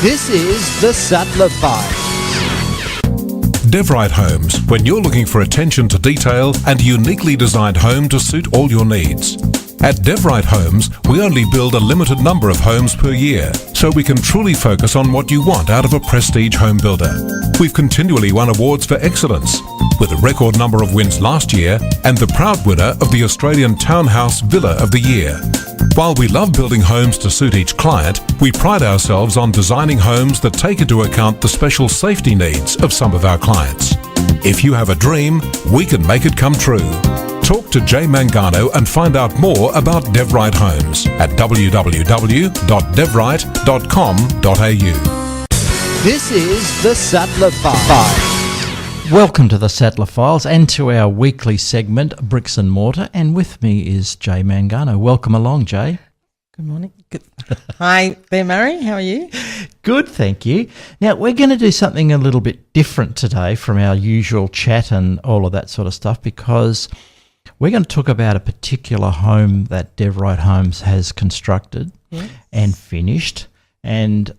This is the Sattler Files. Devrite Homes, when you're looking for attention to detail and a uniquely designed home to suit all your needs. At Devrite Homes, we only build a limited number of homes per year, so we can truly focus on what you want out of a prestige home builder. We've continually won awards for excellence, with a record number of wins last year and the proud winner of the Australian Townhouse Villa of the Year. While we love building homes to suit each client, we pride ourselves on designing homes that take into account the special safety needs of some of our clients. If you have a dream, we can make it come true. Talk to Jay Mangano and find out more about Devrite Homes at www.devrite.com.au. This is the Sattler Files. Welcome to the Sattler Files and to our weekly segment, Bricks and Mortar. And with me is Jay Mangano. Welcome along, Jay. Good morning. Good. Hi there, Murray. How are you? Good, thank you. Now, we're going to do something a little bit different today from our usual chat and all of that sort of stuff, because we're going to talk about a particular home that Devrite Homes has constructed and finished. And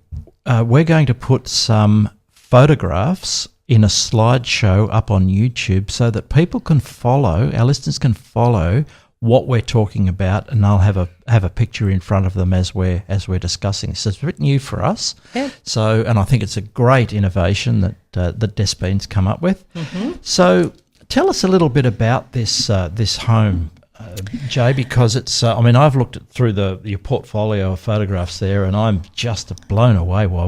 we're going to put some photographs in a slideshow up on YouTube so that people can follow, our listeners can follow what we're talking about, and they'll have a picture in front of them as we're discussing this. It's a bit new for us. Yeah. So, and I think it's a great innovation that Despin's come up with. Mm-hmm. So tell us a little bit about this home, Jay, because it's. I've looked through your portfolio of photographs there, and I'm just blown away by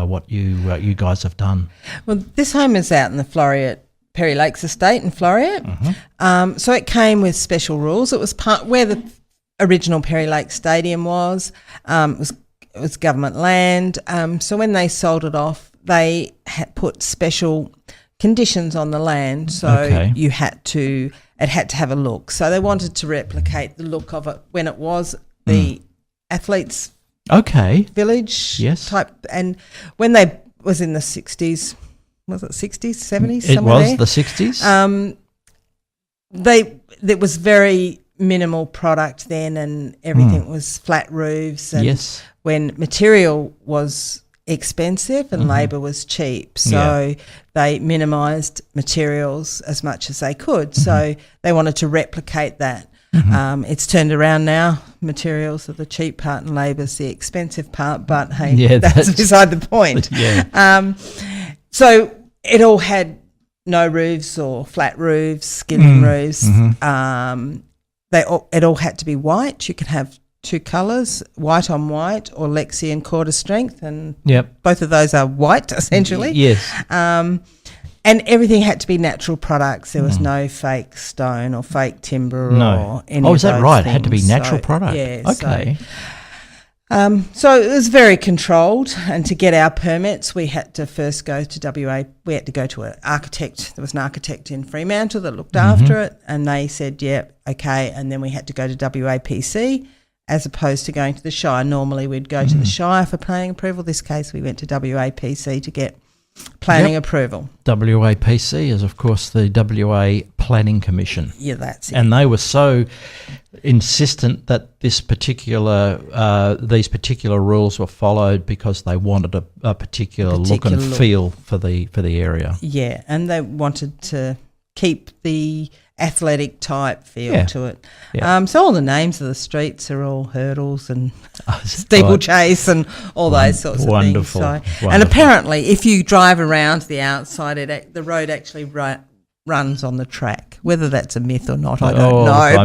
what you guys have done. Well, this home is out in the Floriat Perry Lakes Estate in Floriat. Mm-hmm. So it came with special rules. It was part where the original Perry Lakes Stadium was. It was government land. So when they sold it off, they had put special conditions on the land. So it had to have a look. So they wanted to replicate the look of it when it was the athletes' village type. And when they was in the 60s, was it 60s, 70s? It was the 60s. There was very minimal product then, and everything was flat roofs. And when material was expensive and labour was cheap, so they minimised materials as much as they could. So they wanted to replicate that. It's turned around now. Materials are the cheap part and labour's the expensive part, but hey, that's beside the point. So it all had no roofs or flat roofs, skidding roofs. It all had to be white. You could have two colours, white on white or Lexi and quarter strength, and both of those are white essentially. And everything had to be natural products. There was no fake stone or fake timber or any of those. Is that right? Things. It had to be natural product. Yeah. Okay. So it was very controlled, and to get our permits, we had to first go to WA. We had to go to an architect. There was an architect in Fremantle that looked after it, and they said, okay. And then we had to go to WAPC as opposed to going to the Shire. Normally we'd go to the Shire for planning approval. This case we went to WAPC to get planning approval. WAPC is, of course, the WA Planning Commission. Yeah, that's it. And they were so insistent that these particular rules were followed because they wanted a particular look and feel for the area. Yeah, and they wanted to keep the athletic type feel to it. So all the names of the streets are all hurdles and steeplechase and all those sorts of things. So, and apparently if you drive around the outside, the road actually runs on the track. Whether that's a myth or not, I don't know.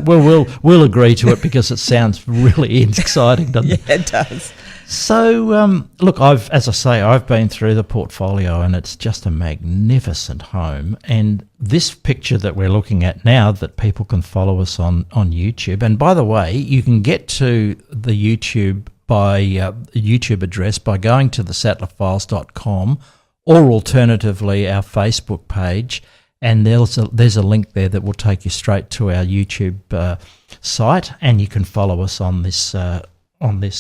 But we'll agree to it because it sounds really exciting, doesn't it? Yeah, it does. So, look, I've been through the portfolio and it's just a magnificent home. And this picture that we're looking at now that people can follow us on YouTube. And by the way, you can get to the YouTube YouTube address by going to thesattlerfiles.com or alternatively our Facebook page. And there's a link there that will take you straight to our YouTube site, and you can follow us on this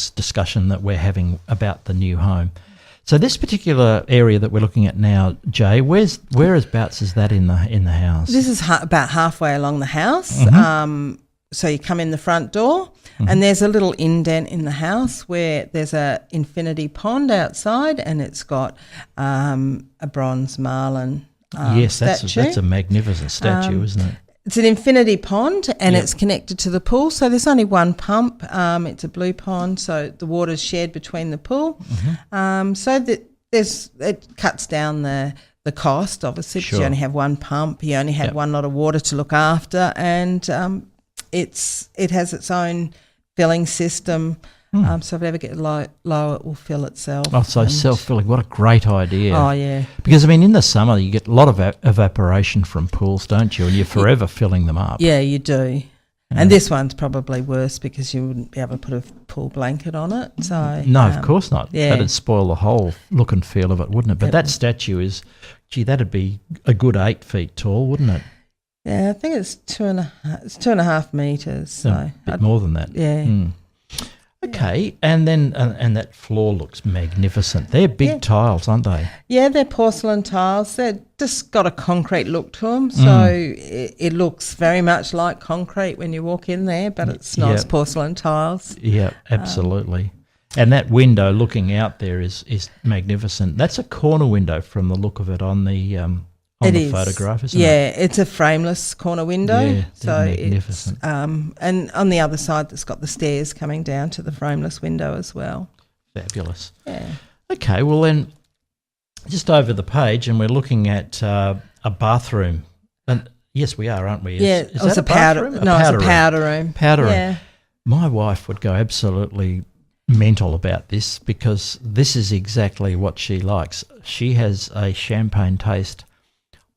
discussion that we're having about the new home. So this particular area that we're looking at now, Jay, whereabouts is that in the house? This is about halfway along the house. so you come in the front door, and there's a little indent in the house where there's a infinity pond outside, and it's got a bronze marlin statue. That's a magnificent statue, isn't it? It's an infinity pond, and it's connected to the pool. So there's only one pump. It's a blue pond, so the water's shared between the pool. So that it cuts down the cost, obviously, because you only have one pump. You only have one lot of water to look after, and it has its own filling system. So if it ever gets low, it will fill itself. Oh, so self-filling. What a great idea. Oh, yeah. Because, I mean, in the summer you get a lot of evaporation from pools, don't you? And you're forever filling them up. Yeah, you do. And this one's probably worse because you wouldn't be able to put a pool blanket on it. So no, of course not. Yeah. That'd spoil the whole look and feel of it, wouldn't it? But that statue is, that'd be a good 8 feet tall, wouldn't it? Yeah, I think it's 2.5 metres. So a bit more than that. Yeah. Okay, and then and that floor looks magnificent. They're big tiles, aren't they? Yeah, they're porcelain tiles. They're just got a concrete look to them, so it looks very much like concrete when you walk in there, but it's nice porcelain tiles. Yeah, absolutely. And that window looking out there is magnificent. That's a corner window from the look of it on the photograph, isn't it? Yeah, it's a frameless corner window. Yeah, so magnificent. And on the other side, it's got the stairs coming down to the frameless window as well. Fabulous. Yeah. Okay, well then, just over the page, and we're looking at a bathroom. And yes, we are, aren't we? It's a powder room. No, it's a powder room. Powder room. My wife would go absolutely mental about this because this is exactly what she likes. She has a champagne taste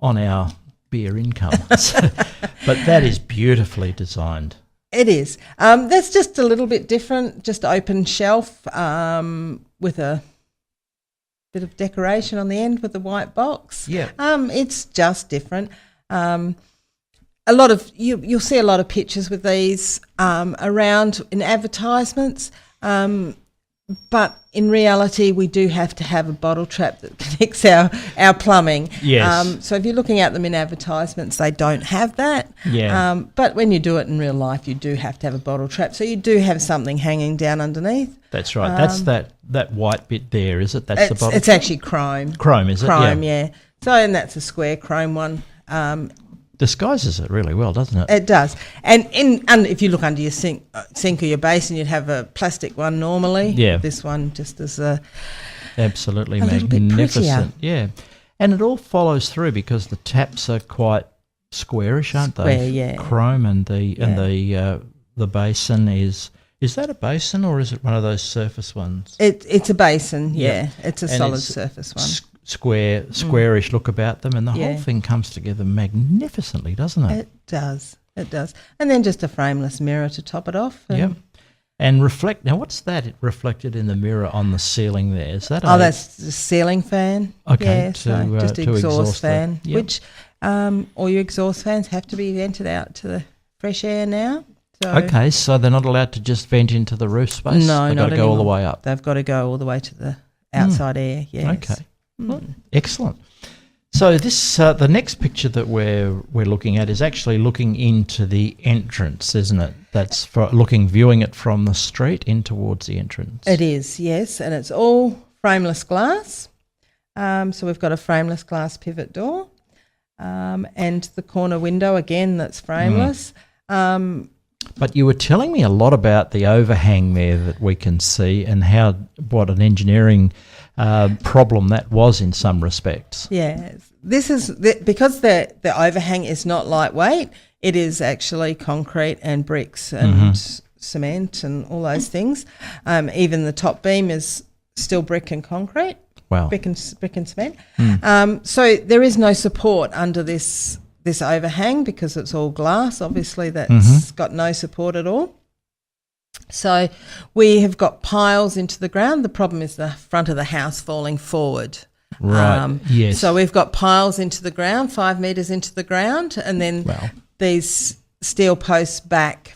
on our beer income. But that is beautifully designed. It is. That's just a little bit different, just open shelf with a bit of decoration on the end with the white box. Yeah. It's just different. A lot of you'll see a lot of pictures with these around in advertisements. But in reality, we do have to have a bottle trap that connects our plumbing. Yes. So if you're looking at them in advertisements, they don't have that. Yeah. But when you do it in real life, you do have to have a bottle trap. So you do have something hanging down underneath. That's right. That's that white bit there, is it? That's the bottle. It's actually chrome. Chrome, is it? Chrome, yeah. So and that's a square chrome one. Disguises it really well, doesn't it? It does. And if you look under your sink or your basin, you'd have a plastic one normally. Yeah. This one just is a absolutely magnificent. Yeah. And it all follows through because the taps are quite squarish, aren't they? Square, yeah. Chrome and the basin is that a basin or is it one of those surface ones? It's a basin, yeah. Yep. It's a solid surface one. Squarish look about them, and the whole thing comes together magnificently, doesn't it? It does. And then just a frameless mirror to top it off. Yeah. And reflect. Now, what's that reflected in the mirror on the ceiling there? Is that? That's the ceiling fan. Okay. Yeah, just an exhaust fan, which all your exhaust fans have to be vented out to the fresh air now. So okay, so they're not allowed to just vent into the roof space? No, They've not got to go all the way up? They've got to go all the way to the outside air, yes. Okay. Well, excellent. So this the next picture that we're looking at is actually looking into the entrance, isn't it? That's viewing it from the street in towards the entrance. It is, yes, and it's all frameless glass. So we've got a frameless glass pivot door, and the corner window again that's frameless. But you were telling me a lot about the overhang there that we can see and what an engineering problem that was in some respects. Yeah, this is because the overhang is not lightweight. It is actually concrete and bricks and cement and all those things. Even the top beam is still brick and concrete. Wow, brick and cement. So there is no support under this overhang because it's all glass. Obviously, that's got no support at all. So we have got piles into the ground. The problem is the front of the house falling forward. Right, yes. So we've got piles into the ground, 5 metres into the ground, and then these steel posts back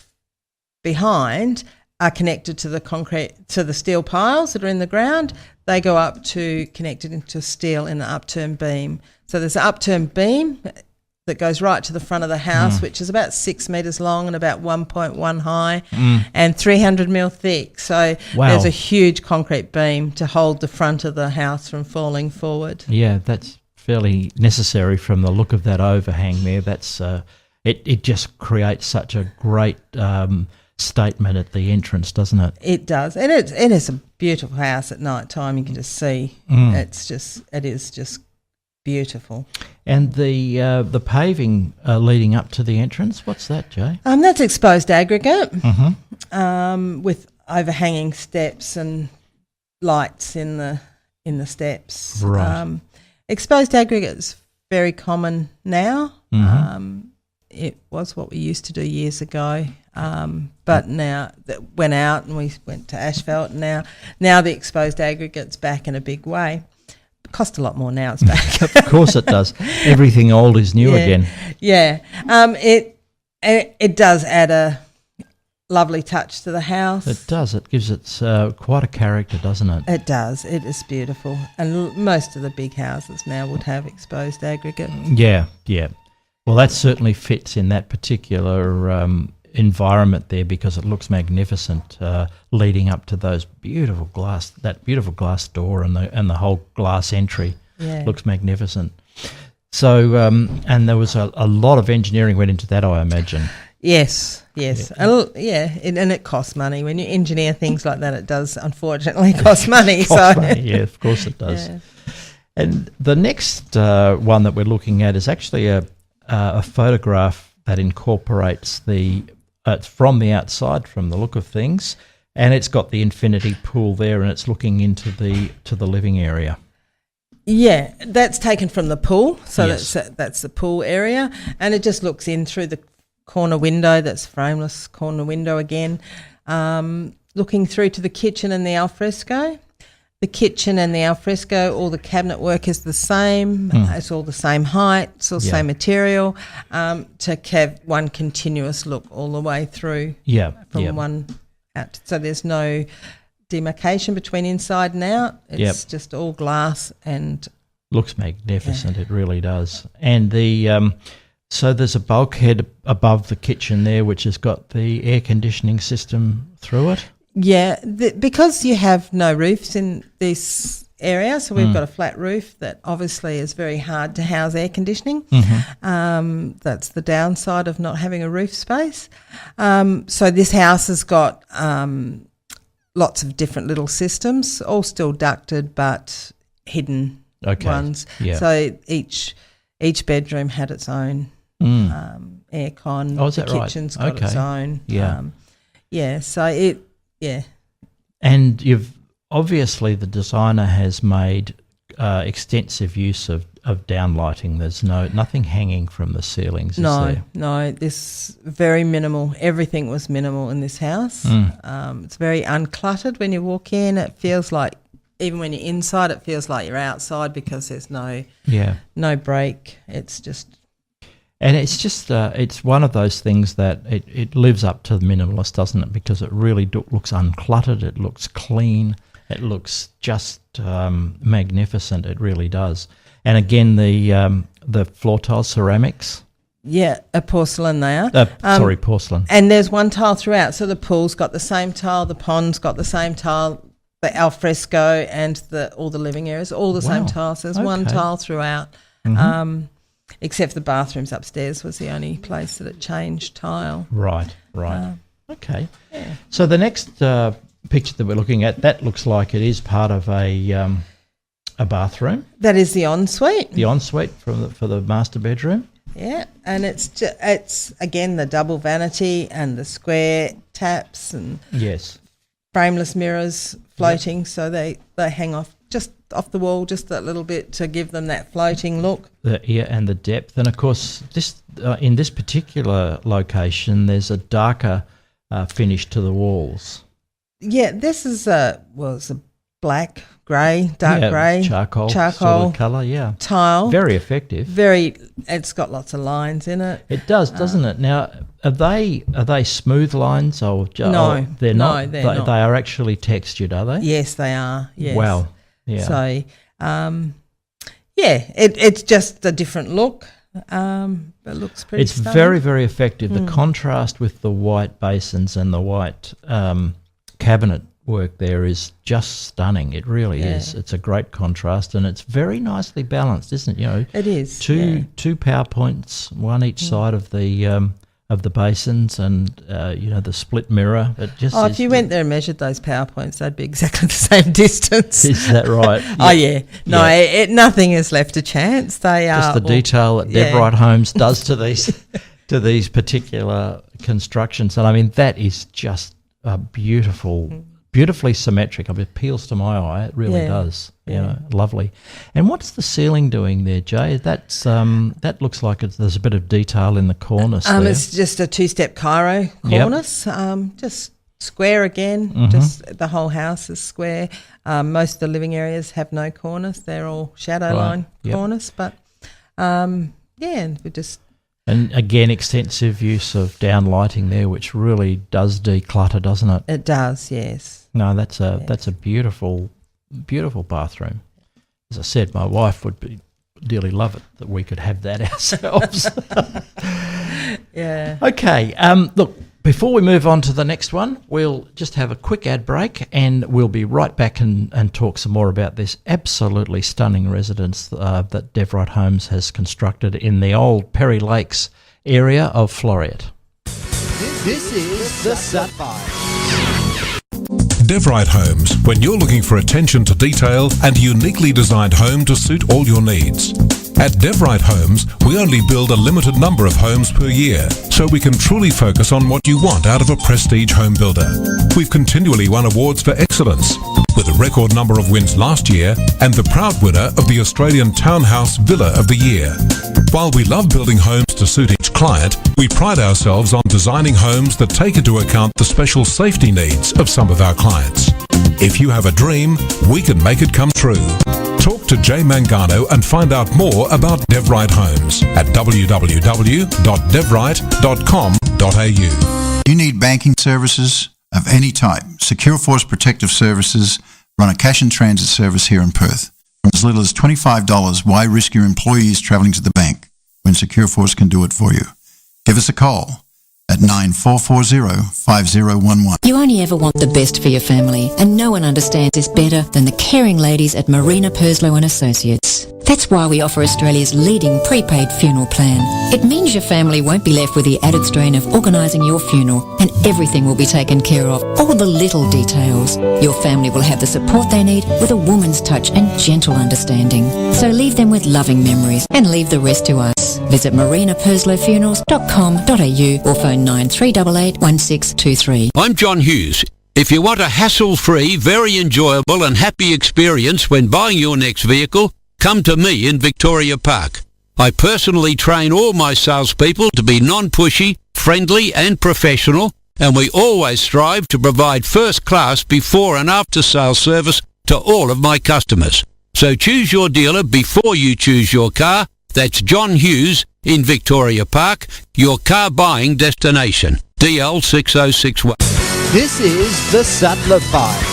behind are connected to the steel piles that are in the ground. They go up to connected into steel in an upturned beam. So there's an upturned beam that goes right to the front of the house, which is about 6 metres long and about 1.1 high and 300 mil thick. So there's a huge concrete beam to hold the front of the house from falling forward. Yeah, that's fairly necessary from the look of that overhang there. That's it just creates such a great statement at the entrance, doesn't it? It does. And it is a beautiful house at night time. You can just see it is just beautiful. And the paving leading up to the entrance, what's that, Jay? That's exposed aggregate with overhanging steps and lights in the steps. Right. Exposed aggregate is very common now. It was what we used to do years ago, but now that went out and we went to asphalt. And now the exposed aggregate's back in a big way. Cost a lot more now. It's back. Of course it does. Everything old is new again. Yeah. It does add a lovely touch to the house. It does. It gives it quite a character, doesn't it? It does. It is beautiful. And most of the big houses now would have exposed aggregate. Yeah, yeah. Well, that certainly fits in that particular environment there because it looks magnificent, leading up to that beautiful glass door and the whole glass entry. Looks magnificent. So, and there was a lot of engineering went into that, I imagine. Yes. And it costs money. When you engineer things like that, it does unfortunately cost money. Money, yeah, of course it does. Yeah. And the next one that we're looking at is actually a photograph that incorporates it's from the outside, from the look of things, and it's got the infinity pool there, and it's looking into the living area. Yeah, that's taken from the pool, so that's the pool area, and it just looks in through the corner window. That's frameless corner window again, looking through to the kitchen and the alfresco. The kitchen and the alfresco, all the cabinet work is the same. It's all the same height. It's all the same material to have one continuous look all the way through from one out. So there's no demarcation between inside and out. It's just all glass and... Looks magnificent. It really does. And so there's a bulkhead above the kitchen there which has got the air conditioning system through it. Yeah, because you have no roofs in this area, so we've got a flat roof that obviously is very hard to house air conditioning. That's the downside of not having a roof space. So this house has got lots of different little systems, all still ducted but hidden ones. Yeah. So each bedroom had its own aircon. Oh, is that right? The kitchen's got its own. Yeah. So it... Yeah. And the designer has made extensive use of downlighting. There's nothing hanging from the ceilings, is there? No, this very minimal. Everything was minimal in this house. It's very uncluttered when you walk in. It feels like, even when you're inside, it feels like you're outside because there's no break. It's just... And it's just it's one of those things that it lives up to the minimalist, doesn't it? Because it really looks uncluttered, it looks clean, it looks just magnificent. It really does. And again, the floor tile ceramics. Yeah, a porcelain they are. Porcelain. And there's one tile throughout. So the pool's got the same tile, the pond's got the same tile, the alfresco and all the living areas, all the same tile. So there's one tile throughout. Except for the bathrooms upstairs was the only place that it changed tile. Right. Okay. Yeah. So the next picture that we're looking at, that looks like it is part of a bathroom. That is the ensuite. The ensuite for the master bedroom. Yeah, and it's again the double vanity and the square taps and frameless mirrors floating, so they hang off just off the wall just that little bit to give them that floating look. And the depth. And of course, this in this particular location, there's a darker finish to the walls. Yeah, this is it's a black, grey, dark grey, charcoal sort of colour. Tile. Very effective. It's got lots of lines in it. It does, doesn't it? Now, are they smooth lines or no? They're not. They're not. They are actually textured, are they? Yes, they are. Yes. Wow. Yeah. So, it's just a different look. It looks pretty stunning. Very, very effective. The contrast with the white basins and the white cabinet work there is just stunning. It really is. It's a great contrast, and it's very nicely balanced, isn't it? You know, it is. Two PowerPoints, one each side of the basins, and the split mirror. It just if you went there and measured those PowerPoints, they'd be exactly the same distance. Is that right? Oh yeah. No, nothing is left to chance. They are just the detail that Devrite Homes does to these particular constructions, and I mean that is just a beautifully symmetric. I mean, it appeals to my eye. It really does. You know, lovely. And what's the ceiling doing there, Jay? That's that looks like there's a bit of detail in the cornice there. It's just a two-step Cairo cornice. Just square again. Just the whole house is square. Most of the living areas have no cornice. They're all shadow line cornice. But we just. And again, extensive use of down lighting there, which really does declutter, doesn't it? It does, yes. No, that's a beautiful bathroom. As I said, my wife would dearly love it that we could have that ourselves. Yeah. Okay. Look, before we move on to the next one, we'll just have a quick ad break, and we'll be right back and talk some more about this absolutely stunning residence that Devrite Homes has constructed in the old Perry Lakes area of Floreat. This is the Sattler. Devrite Homes, when you're looking for attention to detail and a uniquely designed home to suit all your needs. At Devrite Homes, we only build a limited number of homes per year, so we can truly focus on what you want out of a prestige home builder. We've continually won awards for excellence, with a record number of wins last year and the proud winner of the Australian Townhouse Villa of the Year. While we love building homes to suit each client, we pride ourselves on designing homes that take into account the special safety needs of some of our clients. If you have a dream, we can make it come true. Talk to Jay Mangano and find out more about Devrite Homes at www.devrite.com.au. You need banking services of any type. Secure Force Protective Services run a cash and transit service here in Perth. From as little as $25, why risk your employees travelling to the bank when Secure Force can do it for you? Give us a call at 9440-5011. You only ever want the best for your family, and no one understands this better than the caring ladies at Marina Perslow and Associates. That's why we offer Australia's leading prepaid funeral plan. It means your family won't be left with the added strain of organising your funeral, and everything will be taken care of, all the little details. Your family will have the support they need with a woman's touch and gentle understanding. So leave them with loving memories and leave the rest to us. Visit marinaperslowfunerals.com.au or phone 9388 1623. I'm John Hughes. If you want a hassle-free, very enjoyable and happy experience when buying your next vehicle, come to me in Victoria Park. I personally train all my salespeople to be non-pushy, friendly and professional, and we always strive to provide first-class before and after-sales service to all of my customers. So choose your dealer before you choose your car. That's John Hughes in Victoria Park, your car buying destination. DL 6061. This is the Sattler Files.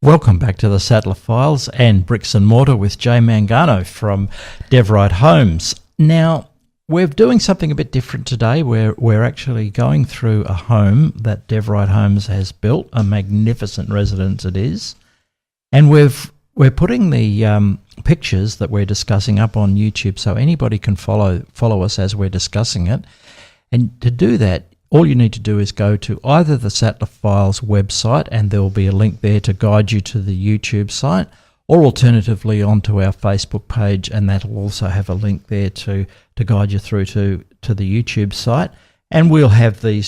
Welcome back to the Sattler Files and Bricks and Mortar with Jay Mangano from Devrite Homes. Now, we're doing something a bit different today. We're actually going through a home that Devrite Homes has built, a magnificent residence it is, and we're putting the pictures that we're discussing up on YouTube so anybody can follow us as we're discussing it. And to do that, all you need to do is go to either the Sattler Files website, and there will be a link there to guide you to the YouTube site, or alternatively onto our Facebook page, and that will also have a link there to guide you through to the YouTube site. And we'll have their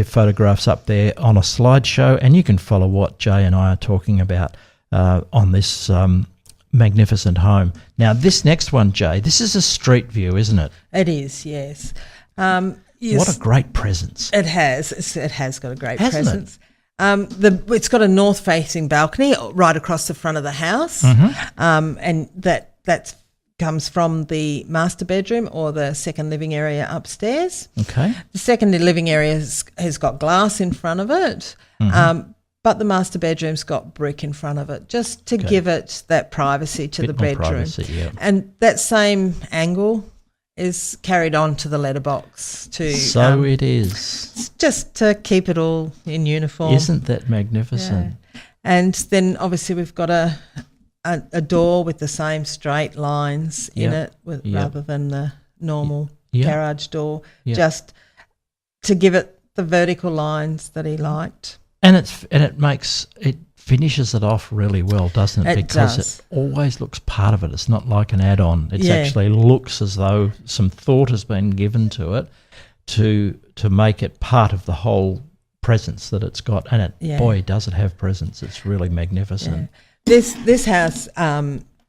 photographs up there on a slideshow, and you can follow what Jay and I are talking about on this magnificent home. Now, this next one, Jay, this is a street view, isn't it? It is, yes. Yes. What a great presence. It has. It has got a great Hasn't presence. It's got a north-facing balcony right across the front of the house, and that comes from the master bedroom or the second living area upstairs. Okay. The second living area has got glass in front of it, but the master bedroom's got brick in front of it, just to give it that privacy to the bedroom. Privacy, yeah. And that same angle is carried on to the letterbox too. So it is. Just to keep it all in uniform. Isn't that magnificent? Yeah. And then obviously we've got a door with the same straight lines in it rather than the normal garage door, just to give it the vertical lines that he liked. And it finishes it off really well, doesn't it? Because it always looks part of it. It's not like an add-on. It actually looks as though some thought has been given to it to make it part of the whole presence that it's got. And boy, does it have presence. It's really magnificent. Yeah. This house,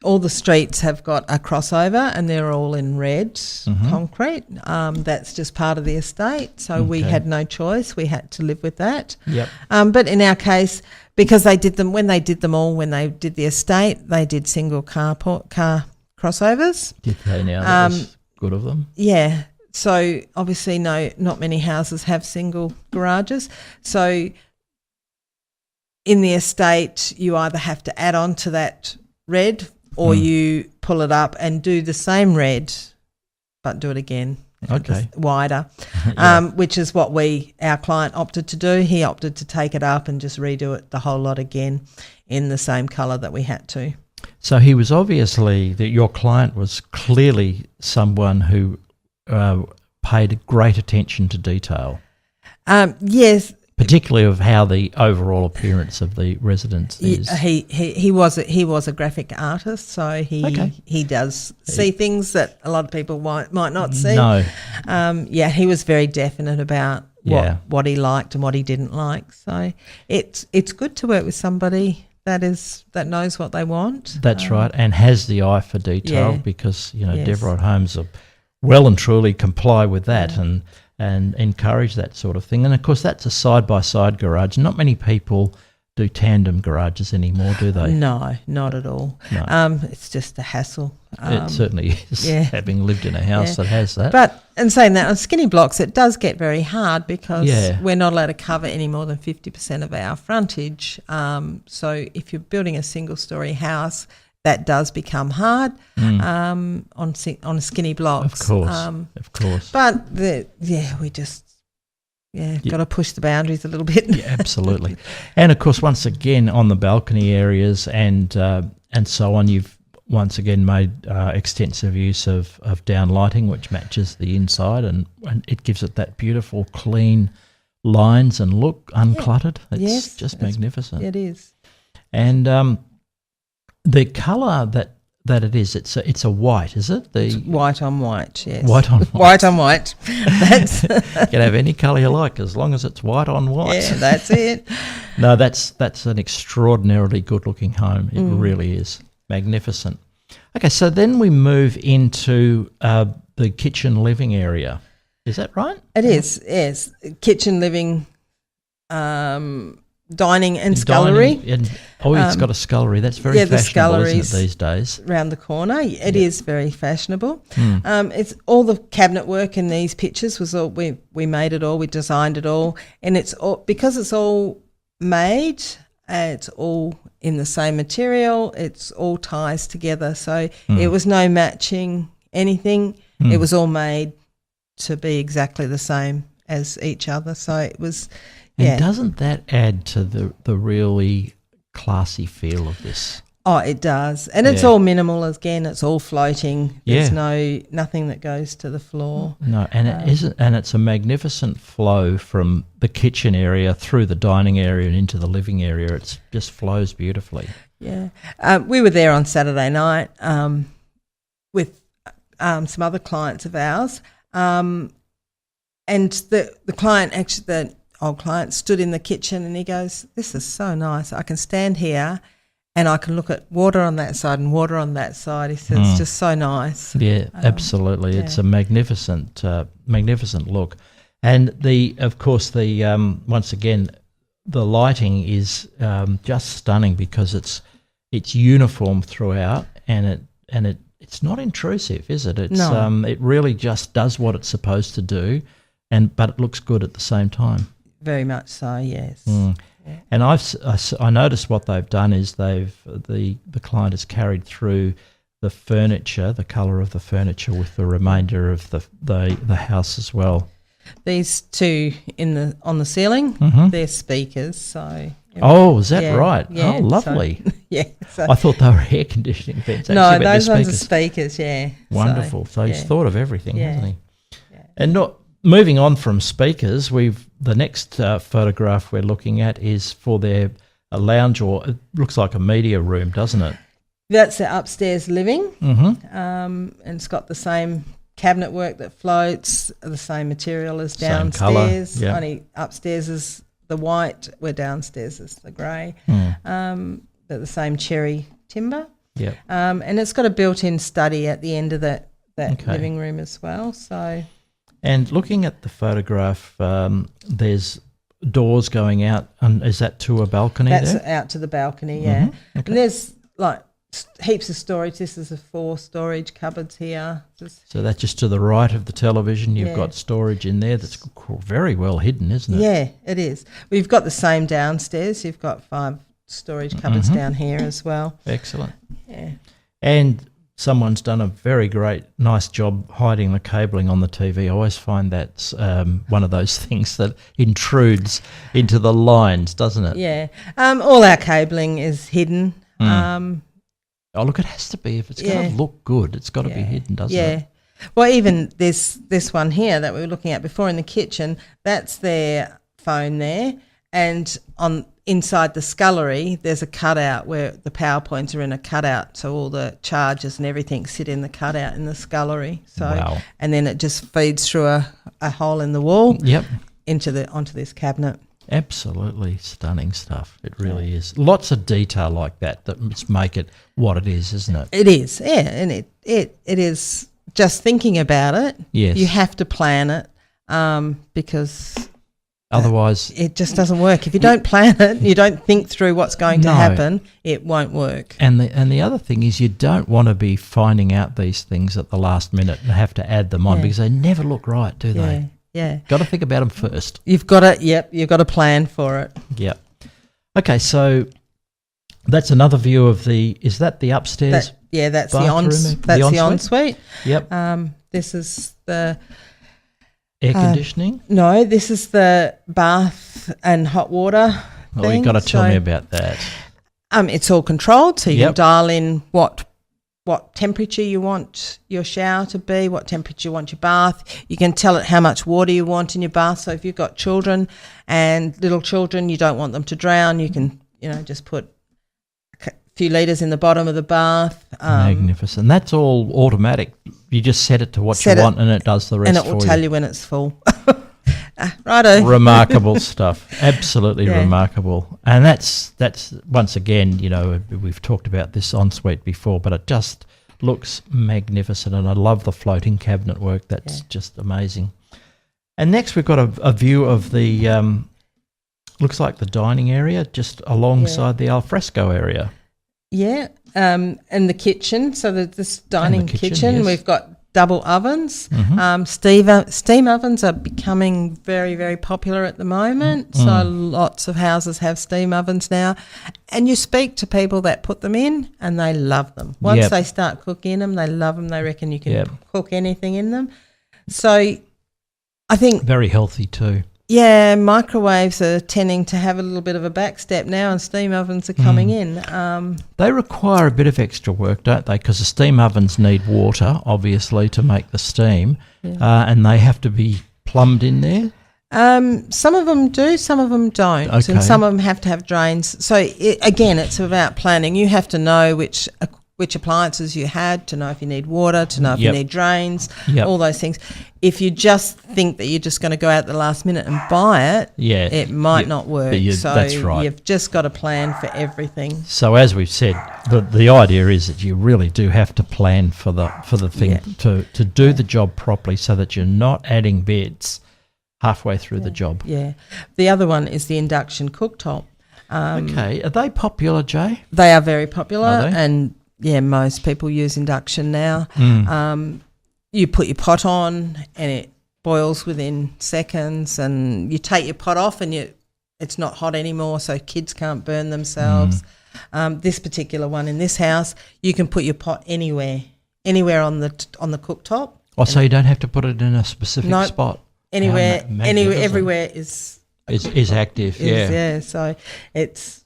all the streets have got a crossover and they're all in red concrete. That's just part of the estate. So we had no choice. We had to live with that. Yep. But in our case, because they did them, when they did the estate, they did single car crossovers. Did they now? That was good of them. Yeah. So obviously not many houses have single garages. So in the estate, you either have to add on to that red or you pull it up and do the same red but do it again. Okay. Wider, which is what our client opted to do. He opted to take it up and just redo it the whole lot again in the same colour that we had to. So he was your client was clearly someone who paid great attention to detail. Yes. Particularly of how the overall appearance of the residence is. He was a graphic artist, so he does see things that a lot of people might not see. No. He was very definite about what he liked and what he didn't like. So it's good to work with somebody that knows what they want. That's right, and has the eye for detail because Devrite Homes are well and truly comply with that and encourage that sort of thing. And, of course, that's a side-by-side garage. Not many people do tandem garages anymore, do they? No, not at all. No. It's just a hassle. It certainly is, having lived in a house that has that. But, and saying that, on skinny blocks it does get very hard because we're not allowed to cover any more than 50% of our frontage. So if you're building a single-storey house, that does become hard on a skinny blocks. Of course. But we just got to push the boundaries a little bit. Yeah, absolutely. And of course, once again, on the balcony areas and so on, you've once again made extensive use of down lighting, which matches the inside, and it gives it that beautiful, clean lines and look, uncluttered. It's just magnificent. It is. And the colour that it is, it's a white, is it? It's white on white, yes. White on white. White on white. That's you can have any colour you like as long as it's white on white. Yeah, that's it. No, that's an extraordinarily good-looking home. It really is. Magnificent. Okay, so then we move into the kitchen living area. Is that right? It is, yes. Kitchen, living, dining and scullery. It's got a scullery. That's very fashionable, isn't it, these days? Around the corner. It is very fashionable. It's all the cabinet work in these pictures was all we made it all, we designed it all, and it's all because it's all made. It's all in the same material. It's all ties together. So it was no matching anything. It was all made to be exactly the same as each other. So it was. And doesn't that add to the really classy feel of this? Oh, it does. And it's all minimal again. It's all floating. There's nothing that goes to the floor. No, and it isn't. And it's a magnificent flow from the kitchen area through the dining area and into the living area. It just flows beautifully. Yeah. We were there on Saturday night with some other clients of ours, and the client actually the old client stood in the kitchen and he goes, "This is so nice. I can stand here and I can look at water on that side and water on that side." He said, "It's just so nice." Yeah, absolutely. It's a magnificent look. And of course, once again, the lighting is just stunning because it's uniform throughout and it's not intrusive, is it? No. It really just does what it's supposed to do, but it looks good at the same time. Very much so, yes. Yeah. And I noticed what they've done is the client has carried through the furniture, the colour of the furniture with the remainder of the house as well. These two on the ceiling, they're speakers. So oh, is that right? Yeah, oh, lovely. So I thought they were air conditioning vents. No, those ones are speakers. Yeah, wonderful. So he's thought of everything, hasn't he? Yeah. And moving on from speakers, the next photograph we're looking at is for their lounge, or it looks like a media room, doesn't it? That's the upstairs living, and it's got the same cabinet work that floats, the same material as downstairs. Same colour, yeah. Only upstairs is the white, where downstairs is the grey. But the same cherry timber. Yeah. And it's got a built-in study at the end of that living room as well. So. And looking at the photograph, there's doors going out, and is that to a balcony? That's there? Out to the balcony, yeah. Okay. And there's like heaps of storage. This is 4 storage cupboards here. So that's just to the right of the television. You've got storage in there that's very well hidden, isn't it? Yeah, it is. We've got the same downstairs. You've got 5 storage cupboards down here as well. Excellent. Yeah. And someone's done a very nice job hiding the cabling on the TV. I always find that's one of those things that intrudes into the lines, doesn't it? Yeah. All our cabling is hidden. Oh, look, it has to be. If it's going to look good, it's got to be hidden, doesn't it? Yeah. Well, even this one here that we were looking at before in the kitchen, that's their phone there. And inside the scullery, there's a cutout where the PowerPoints are in a cutout, so all the chargers and everything sit in the cutout in the scullery. So, wow. And then it just feeds through a hole in the wall onto this cabinet. Absolutely stunning stuff. It really is. Lots of detail like that just make it what it is, isn't it? It is, yeah, and it is just thinking about it. Yes. You have to plan it because otherwise it just doesn't work. If you don't plan it, you don't think through what's going to happen, it won't work. And the other thing is you don't want to be finding out these things at the last minute and have to add them on because they never look right, do they? Yeah. Got to think about them first. You've got to plan for it. Yep. Okay, so that's another view of is that the upstairs? That's bathroom, the ensuite. Yep. This is the air conditioning? No, this is the bath and hot water Well, you've got to tell me about that. It's all controlled, so you can dial in what temperature you want your shower to be, what temperature you want your bath. You can tell it how much water you want in your bath. So if you've got children and little children, you don't want them to drown, you can, just put a few litres in the bottom of the bath. Magnificent. That's all automatic. You just set it to what you want and it does the rest for you. And it will tell you when it's full. Righto. Remarkable stuff. Absolutely remarkable. And that's once again, we've talked about this ensuite before, but it just looks magnificent, and I love the floating cabinet work. That's just amazing. And next we've got a view of the looks like the dining area just alongside the alfresco area. Yeah, and the kitchen. So this dining kitchen, we've got double ovens. Steam ovens are becoming very, very popular at the moment. So lots of houses have steam ovens now. And you speak to people that put them in and they love them. Once they start cooking them, they love them. They reckon you can cook anything in them. So I think... Very healthy too. Yeah, microwaves are tending to have a little bit of a backstep now, and steam ovens are coming in. They require a bit of extra work, don't they? Because the steam ovens need water, obviously, to make the steam, and they have to be plumbed in there? Some of them do, some of them don't, and some of them have to have drains. So, again, it's about planning. You have to know which appliances you had, to know if you need water, to know if you need drains, all those things. If you just think that you're just going to go out at the last minute and buy it, it might not work. So that's right. You've just got to plan for everything. So as we've said, the idea is that you really do have to plan for the thing to do the job properly, so that you're not adding bits halfway through the job. Yeah. The other one is the induction cooktop. Okay. Are they popular, Jay? They are very popular, Are they? and most people use induction now. You put your pot on and it boils within seconds, and you take your pot off and it's not hot anymore, so kids can't burn themselves. This particular one in this house, you can put your pot anywhere on the cooktop. Oh, so you don't have to put it in a specific spot. Anywhere, everywhere is active. Yeah. So it's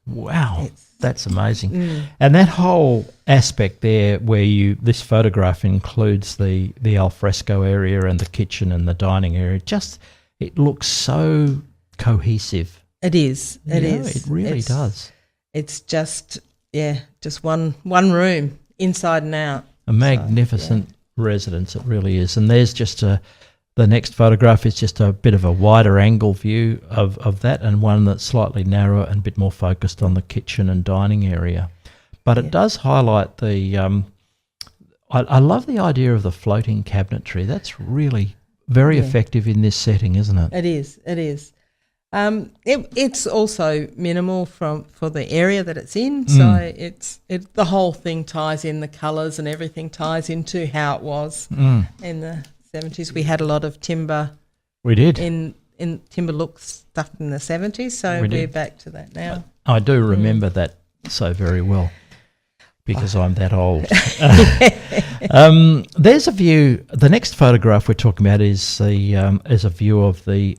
Wow, that's amazing. And that whole aspect there, where this photograph includes the alfresco area and the kitchen and the dining area. It looks so cohesive. It is. It really does. It's just one room inside and out. A magnificent residence, it really is. And there's just the next photograph is just a bit of a wider angle view of that, and one that's slightly narrower and a bit more focused on the kitchen and dining area. But it does highlight the I love the idea of the floating cabinetry. That's really very effective in this setting, isn't it? It is. It's also minimal for the area that it's in, so the whole thing ties in, the colours and everything ties into how it was in the 70s. We had a lot of timber. We did. In timber look stuff in the 70s, so we're back to that now. I do remember that so very well, because I'm that old. There's a view. The next photograph we're talking about is a view of the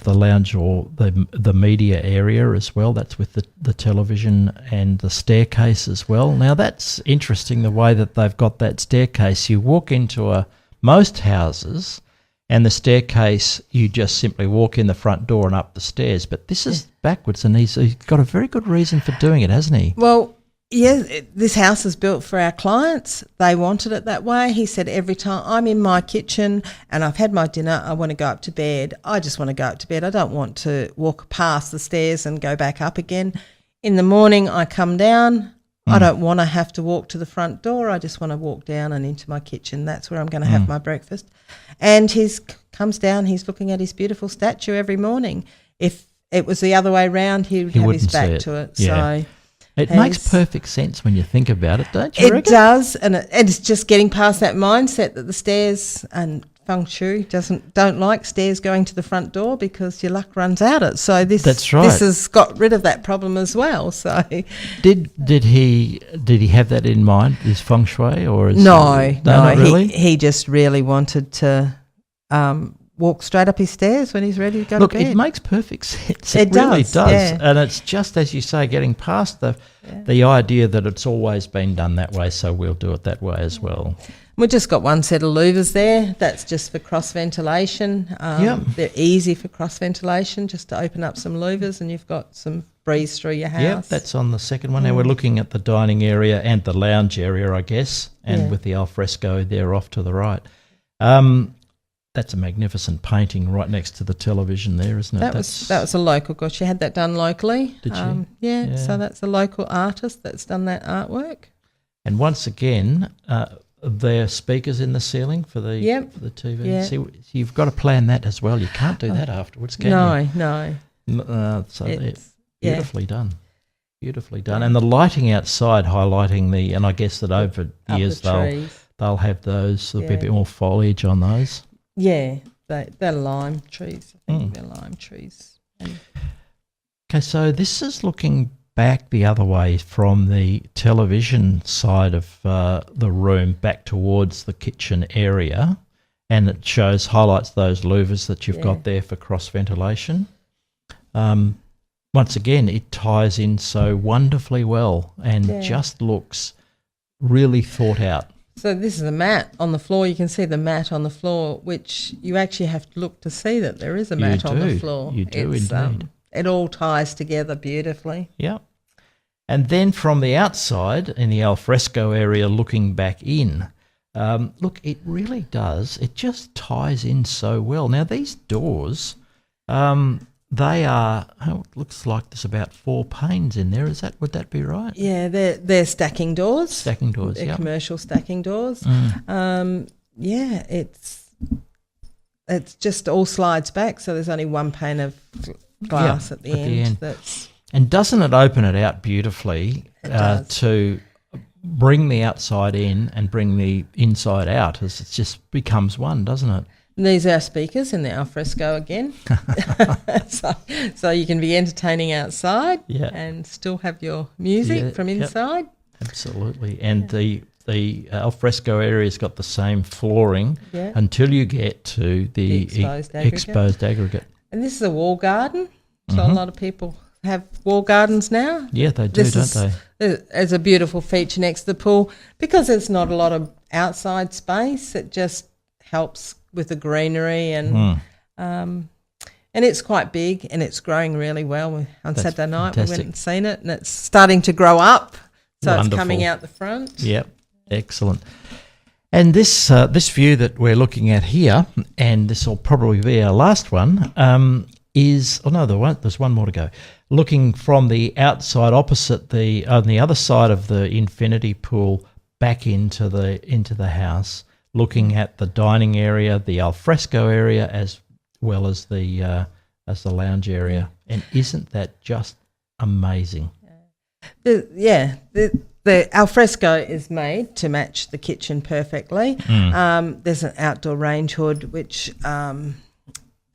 lounge or the media area as well. That's with the television and the staircase as well. Now that's interesting, the way that they've got that staircase. You walk into most houses, and the staircase, you just simply walk in the front door and up the stairs. But this is backwards, and he's got a very good reason for doing it, hasn't he? Well, this house is built for our clients. They wanted it that way. He said, every time I'm in my kitchen and I've had my dinner, I want to go up to bed. I just want to go up to bed. I don't want to walk past the stairs and go back up again. In the morning, I come down. I don't want to have to walk to the front door. I just want to walk down and into my kitchen. That's where I'm going to have my breakfast. And he comes down, he's looking at his beautiful statue every morning. If it was the other way around, he would have his back to it. Yeah. So it makes perfect sense when you think about it, don't you? It does, and it's just getting past that mindset that the stairs and feng shui don't like stairs going to the front door because your luck runs out. So that's right. This has got rid of that problem as well. So did he have that in mind, his feng shui, or no? Not really? He just really wanted to walk straight up his stairs when he's ready to go to bed. Look, it makes perfect sense. It really does. Yeah. And it's just, as you say, getting past the idea that it's always been done that way, so we'll do it that way as well. We've just got one set of louvers there. That's just for cross ventilation. They're easy for cross ventilation, just to open up some louvers and you've got some breeze through your house. Yeah, that's on the second one. Now we're looking at the dining area and the lounge area, I guess, and with the alfresco there off to the right. That's a magnificent painting right next to the television there, isn't it? That was a local girl. She had that done locally. Did she? Yeah, so that's a local artist that's done that artwork. And once again, there are speakers in the ceiling for the TV. Yeah. See, you've got to plan that as well. You can't do that afterwards, can you? No. So it's beautifully done. Beautifully done. And the lighting outside highlighting and I guess that over years they'll have those, there'll be a bit more foliage on those. Yeah, they're lime trees. I think they're lime trees. Okay, so this is looking back the other way from the television side of the room back towards the kitchen area, and it highlights those louvers that you've got there for cross ventilation. Once again, it ties in so wonderfully well and just looks really thought out. So this is a mat on the floor. You can see the mat on the floor, which you actually have to look to see that there is a mat on the floor. You do indeed. It all ties together beautifully. Yeah. And then from the outside in the alfresco area looking back in, look, it really does. It just ties in so well. Now these doors, they are, it looks like there's about 4 panes in there. Would that be right? Yeah, they're stacking doors. Stacking doors, they're commercial stacking doors. It's just all slides back, so there's only one pane of glass at the end. And doesn't it open it out beautifully to bring the outside in and bring the inside out? As it just becomes one, doesn't it? These are our speakers in the alfresco again. so you can be entertaining outside and still have your music from inside. Absolutely. And the alfresco area's got the same flooring until you get to the exposed aggregate. And this is a wall garden. So a lot of people have wall gardens now. Yeah, they do, don't they? It's a beautiful feature next to the pool. Because it's not a lot of outside space, it just helps with the greenery and it's quite big and it's growing really well. On Saturday night we went and seen it and it's starting to grow up. So Wonderful. It's coming out the front. Yep, excellent. And this view that we're looking at here, and this will probably be our last one, there's one more to go. Looking from the outside opposite on the other side of the infinity pool back into the house, looking at the dining area, the alfresco area, as well as the lounge area. And isn't that just amazing? The alfresco is made to match the kitchen perfectly. There's an outdoor range hood, which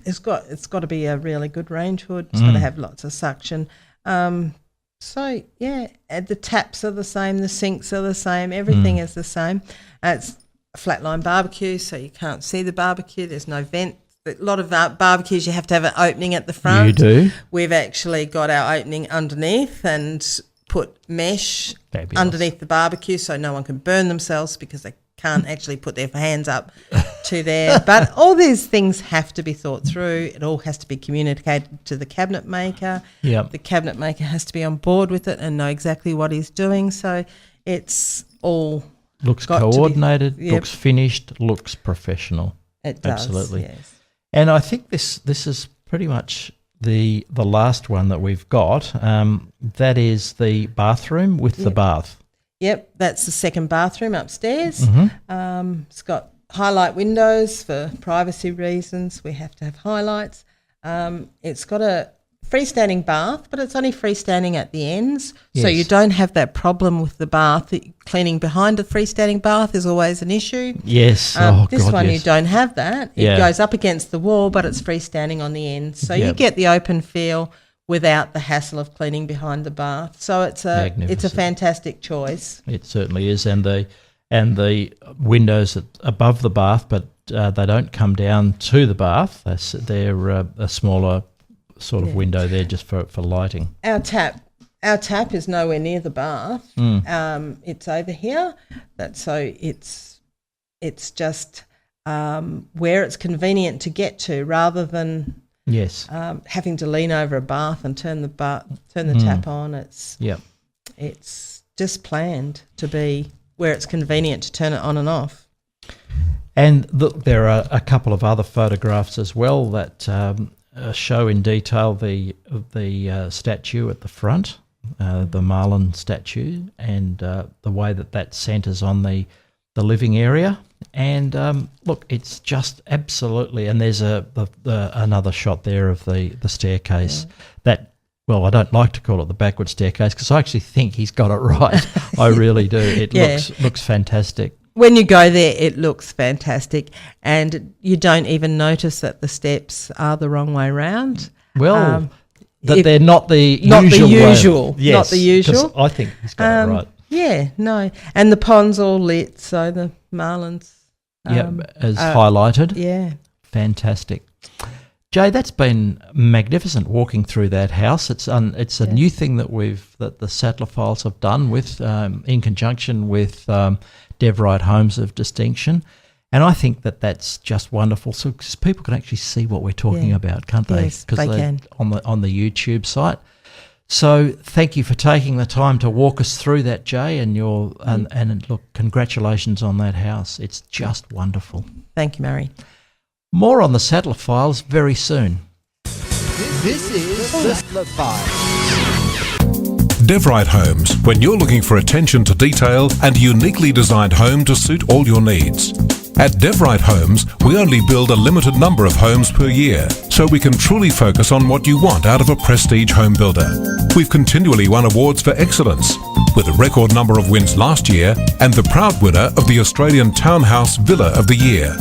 it's got to be a really good range hood. It's got to have lots of suction. And the taps are the same, the sinks are the same, everything is the same. It's a flatline barbecue, so you can't see the barbecue. There's no vent. A lot of barbecues you have to have an opening at the front. You do. We've actually got our opening underneath and put mesh underneath the barbecue so no one can burn themselves because they can't actually put their hands up to there. But all these things have to be thought through. It all has to be communicated to the cabinet maker. Yep. The cabinet maker has to be on board with it and know exactly what he's doing. So it's all looks coordinated, looks finished, looks professional. It does. Absolutely. Yes. And I think this is pretty much the last one that we've got. That is the bathroom with the bath. Yep, that's the second bathroom upstairs. It's got highlight windows for privacy reasons. We have to have highlights. It's got a freestanding bath, but it's only freestanding at the ends, so you don't have that problem with the bath. Cleaning behind a freestanding bath is always an issue. Yes. You don't have that. It goes up against the wall, but it's freestanding on the ends, so you get the open feel without the hassle of cleaning behind the bath. So it's a fantastic choice. It certainly is, and the windows above the bath, but they don't come down to the bath. They're a smaller sort of window there just for lighting. Our tap is nowhere near the bath. It's over here. It's just where it's convenient to get to, rather than having to lean over a bath and turn the tap on. It's just planned to be where it's convenient to turn it on and off. And there are a couple of other photographs as well that show in detail the statue at the front, the Marlin statue, and the way that centres on the living area. And look, it's just absolutely. And there's another shot there of the staircase. Well, I don't like to call it the backward staircase because I actually think he's got it right. I really do. It looks fantastic. When you go there, it looks fantastic, and you don't even notice that the steps are the wrong way round. Well, they're not the usual. Yes, not the usual. I think he's got it right. Yeah, no, and the pond's all lit, so the marlins. As highlighted. Yeah, fantastic. Jay, that's been magnificent walking through that house. It's a new thing that the Sattler Files have done with in conjunction with Devrite Homes of Distinction, and I think that's just wonderful. So cause people can actually see what we're talking about, can't they? Yes, they can on the YouTube site. So thank you for taking the time to walk us through that, Jay, and look, congratulations on that house. It's just wonderful. Thank you, Murray. More on the Sattler Files very soon. This is the Sattler Files. Devrite Homes, when you're looking for attention to detail and a uniquely designed home to suit all your needs. At Devrite Homes, we only build a limited number of homes per year, so we can truly focus on what you want out of a prestige home builder. We've continually won awards for excellence, with a record number of wins last year and the proud winner of the Australian Townhouse Villa of the Year.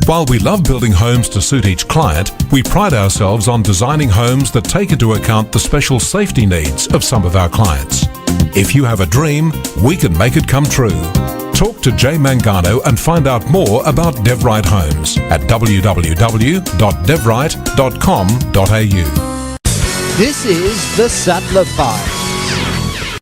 While we love building homes to suit each client, we pride ourselves on designing homes that take into account the special safety needs of some of our clients. If you have a dream, we can make it come true. Talk to Jay Mangano and find out more about Devrite Homes at www.Devrite.com.au. This is the Sattler 5.